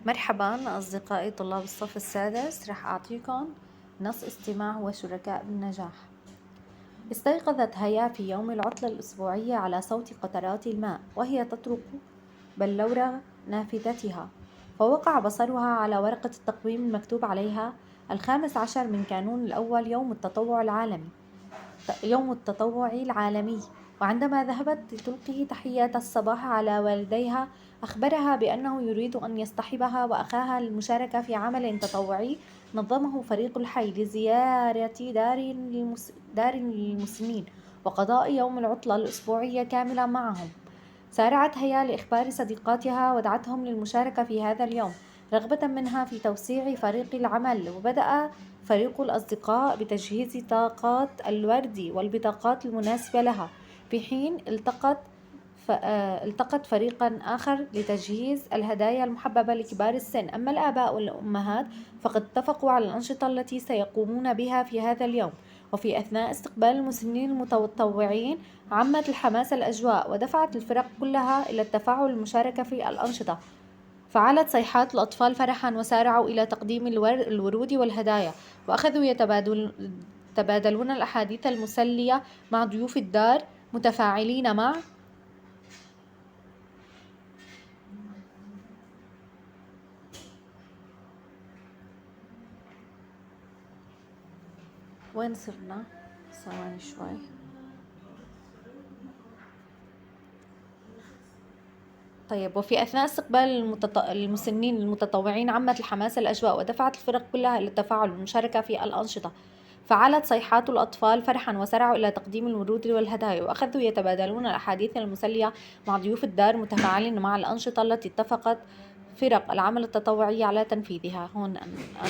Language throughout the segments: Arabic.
مرحبا أصدقائي طلاب الصف السادس، رح أعطيكم نص استماع هو شركاء بالنجاح. استيقظت هيا في يوم العطلة الأسبوعية على صوت قطرات الماء وهي تطرق بلورة نافذتها، فوقع بصرها على ورقة التقويم المكتوب عليها 15 من كانون الأول يوم التطوع العالمي. وعندما ذهبت لتلقي تحيات الصباح على والديها، أخبرها بأنه يريد أن يصطحبها وأخاها للمشاركة في عمل تطوعي نظمه فريق الحي لزيارة دار للمسنين وقضاء يوم العطلة الأسبوعية كاملة معهم. سارعت هيا لإخبار صديقاتها ودعتهم للمشاركة في هذا اليوم رغبة منها في توسيع فريق العمل. وبدأ فريق الأصدقاء بتجهيز طاقات الورد والبطاقات المناسبة لها، في حين التقت فريقا آخر لتجهيز الهدايا المحببة لكبار السن. أما الآباء والأمهات فقد اتفقوا على الأنشطة التي سيقومون بها في هذا اليوم. وفي أثناء استقبال المسنين المتطوعين عمت الحماس الأجواء ودفعت الفرق كلها إلى التفاعل والمشاركة في الأنشطة. فعلت صيحات الأطفال فرحا وسارعوا إلى تقديم الورود والهدايا، وأخذوا يتبادلون الأحاديث المسلية مع ضيوف الدار متفاعلين مع وين صرنا؟ ثواني شوي. طيب، وفي أثناء استقبال المسنين المتطوعين عمت الحماس الأجواء ودفعت الفرق كلها إلى التفاعل والمشاركة في الأنشطة. فعلت صيحات الأطفال فرحا وسارعوا إلى تقديم الورود والهدايا، وأخذوا يتبادلون الأحاديث المسلية مع ضيوف الدار متفاعلين مع الأنشطة التي اتفقت فرق العمل التطوعي على تنفيذها.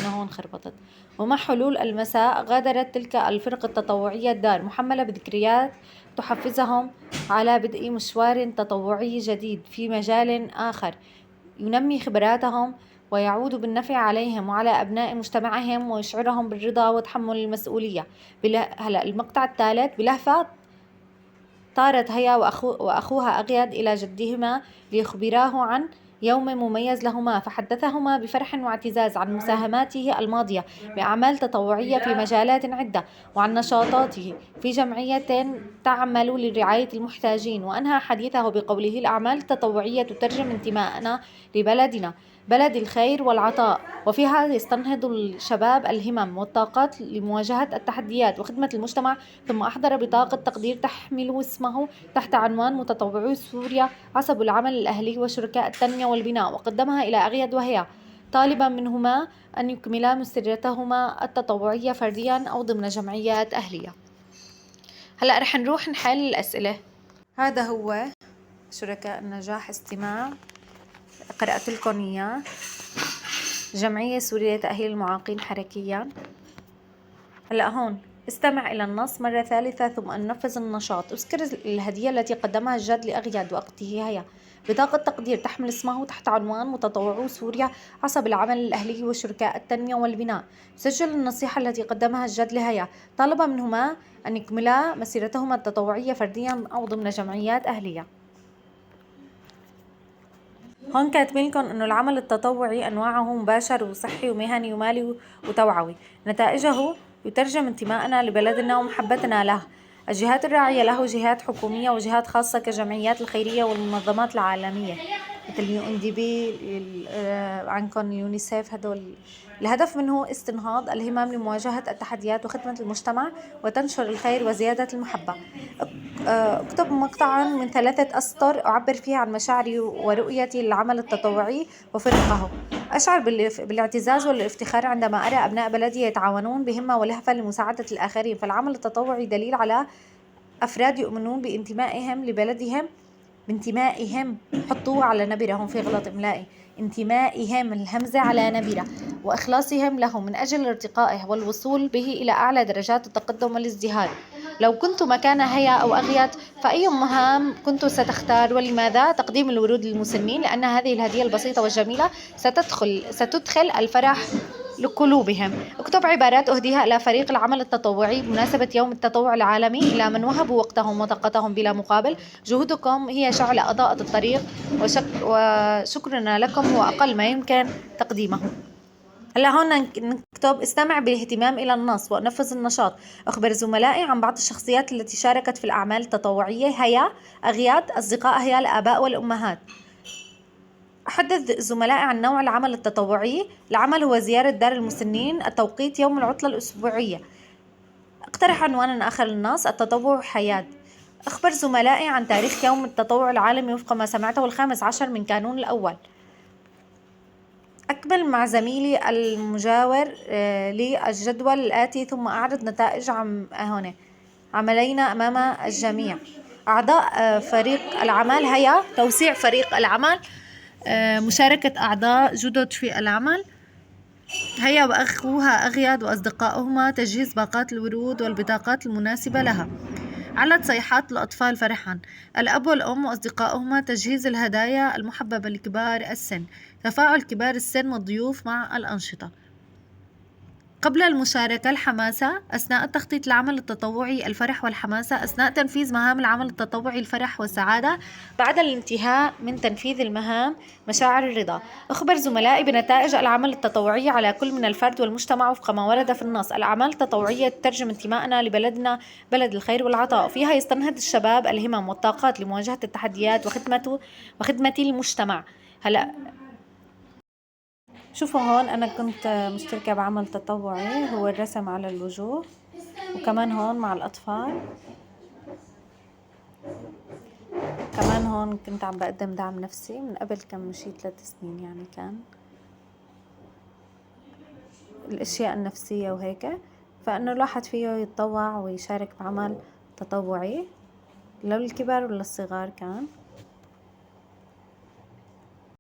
هون خربطت. ومع حلول المساء غادرت تلك الفرق التطوعية الدار محملة بذكريات تحفزهم على بدء مشوار تطوعي جديد في مجال آخر ينمي خبراتهم ويعود بالنفع عليهم وعلى أبناء مجتمعهم ويشعرهم بالرضا وتحمل المسؤولية. هلأ المقطع الثالث. بلهفة طارت هيا وأخوها أغيد إلى جدهما ليخبراه عن يوم مميز لهما، فحدثهما بفرح واعتزاز عن مساهماته الماضية بأعمال تطوعية في مجالات عدة، وعن نشاطاته في جمعية تعمل لرعاية المحتاجين. وأنهى حديثه بقوله: الأعمال التطوعية تترجم انتماءنا لبلدنا، بلد الخير والعطاء، وفيها يستنهض الشباب الهمم والطاقات لمواجهة التحديات وخدمة المجتمع. ثم أحضر بطاقة تقدير تحمل اسمه تحت عنوان متطوعو سوريا عصب العمل الأهلي وشركاء التنمية والبناء، وقدمها إلى أغيد وهي طالبا منهما أن يكملا مسيرتهما التطوعية فرديا أو ضمن جمعيات أهلية. هلأ رح نروح نحل الأسئلة. هذا هو شركاء النجاح استماع قرأت لكم إياه. جمعية سورية لتأهيل المعاقين حركيا. هلأ هون استمع إلى النص مرة ثالثة ثم نفذ النشاط. اذكر الهدية التي قدمها الجد لأغياد وأخته هي بطاقة تقدير تحمل اسمه تحت عنوان متطوعو سوريا عصب العمل الأهلي وشركاء التنمية والبناء. سجل النصيحة التي قدمها الجد لهيا. طالب منهما أن يكملا مسيرتهما التطوعية فرديا أو ضمن جمعيات أهلية. هون كاتبين لكم انه العمل التطوعي انواعه مباشر وصحي ومهني ومالي وتوعوي. نتائجه يترجم انتماءنا لبلدنا ومحبتنا له. الجهات الراعية له جهات حكومية وجهات خاصة كجمعيات الخيرية والمنظمات العالمية مثل UNDP عنكم يونيسيف. هدول الهدف منه استنهاض الهمم لمواجهة التحديات وخدمة المجتمع وتنشر الخير وزيادة المحبة. اكتب مقطعا من 3 أسطر أعبر فيه عن مشاعري ورؤيتي للعمل التطوعي وفرقه. أشعر بالاعتزاز والافتخار عندما أرى أبناء بلدي يتعاونون بهمة ولهفة لمساعدة الآخرين. فالعمل التطوعي دليل على أفراد يؤمنون بانتمائهم لبلدهم، حطوه على نبرة، في غلط إملائي، انتمائهم الهمزة على نبرة، وإخلاصهم له من أجل ارتقائه والوصول به إلى أعلى درجات التقدم والازدهار. لو كنت مكان هيا أو أغياد فأي مهام كنت ستختار ولماذا؟ تقديم الورود للمسنين، لأن هذه الهدية البسيطة والجميلة ستدخل الفرح لقلوبهم. اكتب عبارات أهديها إلى فريق العمل التطوعي بمناسبة يوم التطوع العالمي. إلى من وهبوا وقتهم وطاقتهم بلا مقابل، جهودكم هي شعلة أضاءت الطريق، وشكرنا لكم هو أقل ما يمكن تقديمه. هلا هون نكتب: استمع باهتمام إلى النص ونفذ النشاط. أخبر زملائي عن بعض الشخصيات التي شاركت في الأعمال التطوعية. هيا أغياد أصدقاء هيا الآباء والأمهات. أحدث زملائي عن نوع العمل التطوعي. العمل هو زيارة دار المسنين. التوقيت يوم العطلة الأسبوعية. اقترح عنوانا آخر للنص: التطوع حياة. أخبر زملائي عن تاريخ يوم التطوع العالمي وفق ما سمعته 15 من كانون الأول. أكمل مع زميلي المجاور لي الجدول الآتي ثم أعرض نتائج هنا عملينا أمام الجميع. أعضاء فريق العمل. هيا توسيع فريق العمل، مشاركة أعضاء جدد في العمل. هيا وأخوها أغياد وأصدقائهما تجهيز باقات الورود والبطاقات المناسبة لها. علت صيحات الأطفال فرحا. الأب والأم وأصدقائهما تجهيز الهدايا المحببة لكبار السن. تفاعل كبار السن والضيوف مع الأنشطة. قبل المشاركة الحماسة أثناء التخطيط العمل التطوعي. الفرح والحماسة أثناء تنفيذ مهام العمل التطوعي. الفرح والسعادة بعد الانتهاء من تنفيذ المهام. مشاعر الرضا. أخبر زملائي بنتائج العمل التطوعي على كل من الفرد والمجتمع وفق ما ورد في النص. الأعمال التطوعية تترجم انتمائنا لبلدنا بلد الخير والعطاء. فيها يستنهض الشباب الهمم والطاقات لمواجهة التحديات وخدمة المجتمع. هلأ شوفوا هون أنا كنت مشتركة بعمل تطوعي هو الرسم على الوجوه، وكمان هون مع الأطفال، كمان هون كنت عم بقدم دعم نفسي من قبل كم مشي 3 سنين، يعني كان الأشياء النفسية وهيك. فإنه الواحد فيه يتطوع ويشارك بعمل تطوعي للكبار وللصغار كان.